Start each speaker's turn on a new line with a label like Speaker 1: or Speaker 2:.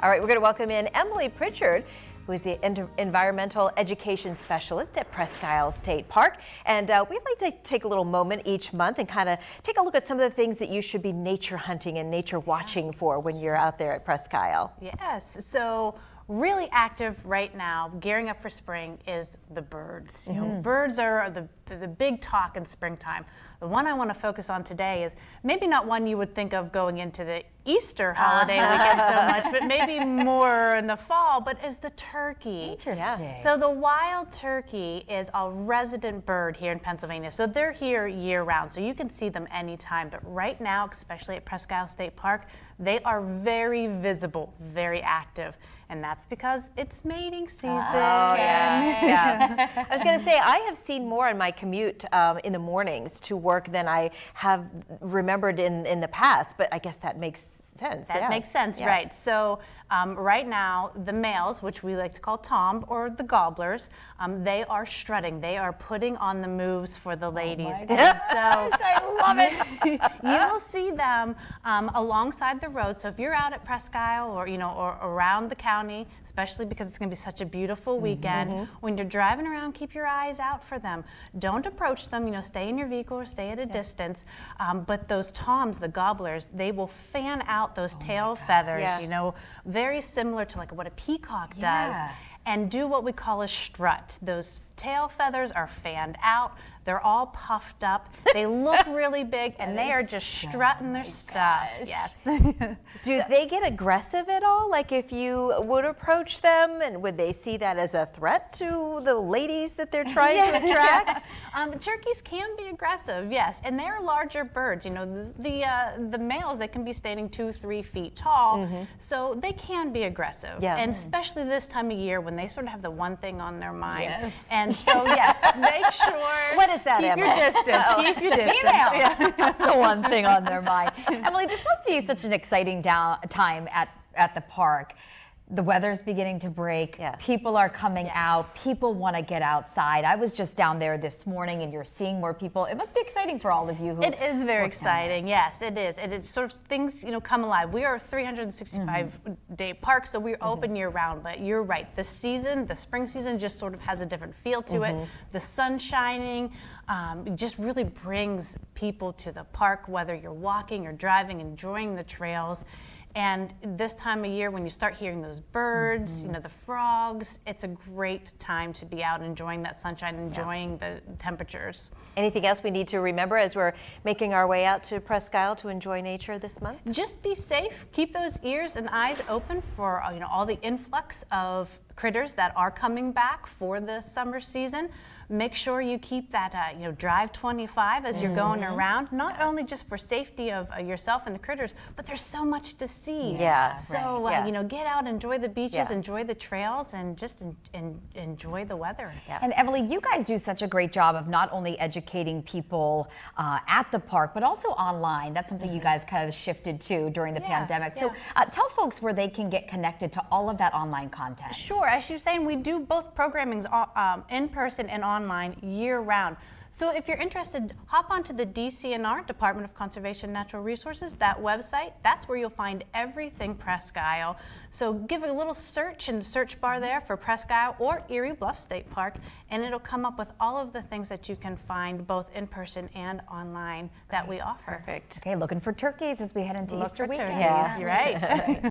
Speaker 1: All right, we're going to welcome in Emily Pritchard, who is the Environmental Education Specialist at Presque Isle State Park. And we'd like to take a little moment each month and kind of take a look at some of the things that you should be nature hunting and nature watching for when you're out there at Presque Isle.
Speaker 2: Yes, so really active right now, gearing up for spring, is the birds. You know, birds are the big talk in springtime. The one I want to focus on today is maybe not one you would think of going into the Easter holiday weekend so much, but maybe more in the fall, but is the turkey.
Speaker 3: Interesting.
Speaker 2: Yeah. So the wild turkey is a resident bird here in Pennsylvania. So they're here year round, so you can see them anytime. But right now, especially at Presque Isle State Park, they are very visible, very active. And that's because it's mating season.
Speaker 1: Oh, yeah. I was going to say, I have seen more on my commute in the mornings to work than I have remembered in the past, but I guess that makes sense.
Speaker 2: That makes sense, right. So right now, the males, which we like to call tom or the gobblers, they are strutting. They are putting on the moves for the ladies.
Speaker 3: Oh,
Speaker 2: and so
Speaker 3: I love it.
Speaker 2: You will see them alongside the road. So if you're out at Presque Isle or around the county, especially because it's going to be such a beautiful weekend, when you're driving around, keep your eyes out for them. Don't approach them. Stay in your vehicle or stay at a distance. But those toms, the gobblers, they will fan out those tail feathers. Very similar to like what a peacock does. And do what we call a strut. Those tail feathers are fanned out. They're all puffed up. They look really big, and they are just strutting their stuff. Yes.
Speaker 1: Do they get aggressive at all? Like if you would approach them, and would they see that as a threat to the ladies that they're trying to attract?
Speaker 2: Turkeys can be aggressive, yes, and they're larger birds. The males, they can be standing 2-3 feet tall, so they can be aggressive. And especially this time of year when they sort of have the one thing on their mind. And so, yes, make sure.
Speaker 1: What is that,
Speaker 2: keep
Speaker 1: Emily?
Speaker 2: your distance. Keep your distance.
Speaker 3: That's the one thing on their mind. Emily, this must be such an exciting time at the park. The weather's beginning to break. People are coming out. People want to get outside. I was just down there this morning, and you're seeing more people. It must be exciting for all of you.
Speaker 2: It is very exciting. Yes, it is. And it's sort of things come alive. We are a 365-day park, so we're open year round. But you're right. The spring season, just sort of has a different feel to it. The sun shining just really brings people to the park, whether you're walking or driving, enjoying the trails. And this time of year, when you start hearing those birds, the frogs, it's a great time to be out enjoying that sunshine, enjoying the temperatures.
Speaker 1: Anything else we need to remember as we're making our way out to Presque Isle to enjoy nature this month?
Speaker 2: Just be safe. Keep those ears and eyes open for all the influx of critters that are coming back for the summer season. Make sure you keep that drive 25 as you're going around, not only just for safety of yourself and the critters, but there's so much to see. So get out, enjoy the beaches, enjoy the trails, and just enjoy the weather.
Speaker 3: And Emily, you guys do such a great job of not only educating people at the park, but also online. That's something you guys kind of shifted to during the pandemic. So tell folks where they can get connected to all of that online content.
Speaker 2: Sure. As you're saying, we do both programmings in person and online year round. So if you're interested, hop onto the DCNR, Department of Conservation and Natural Resources, that website. That's where you'll find everything Presque Isle. So give it a little search in the search bar there for Presque Isle or Erie Bluff State Park, and it'll come up with all of the things that you can find both in person and online that we offer.
Speaker 1: Perfect.
Speaker 3: Okay, looking for turkeys as we head into Easter weekend.
Speaker 2: Turkeys, you're right.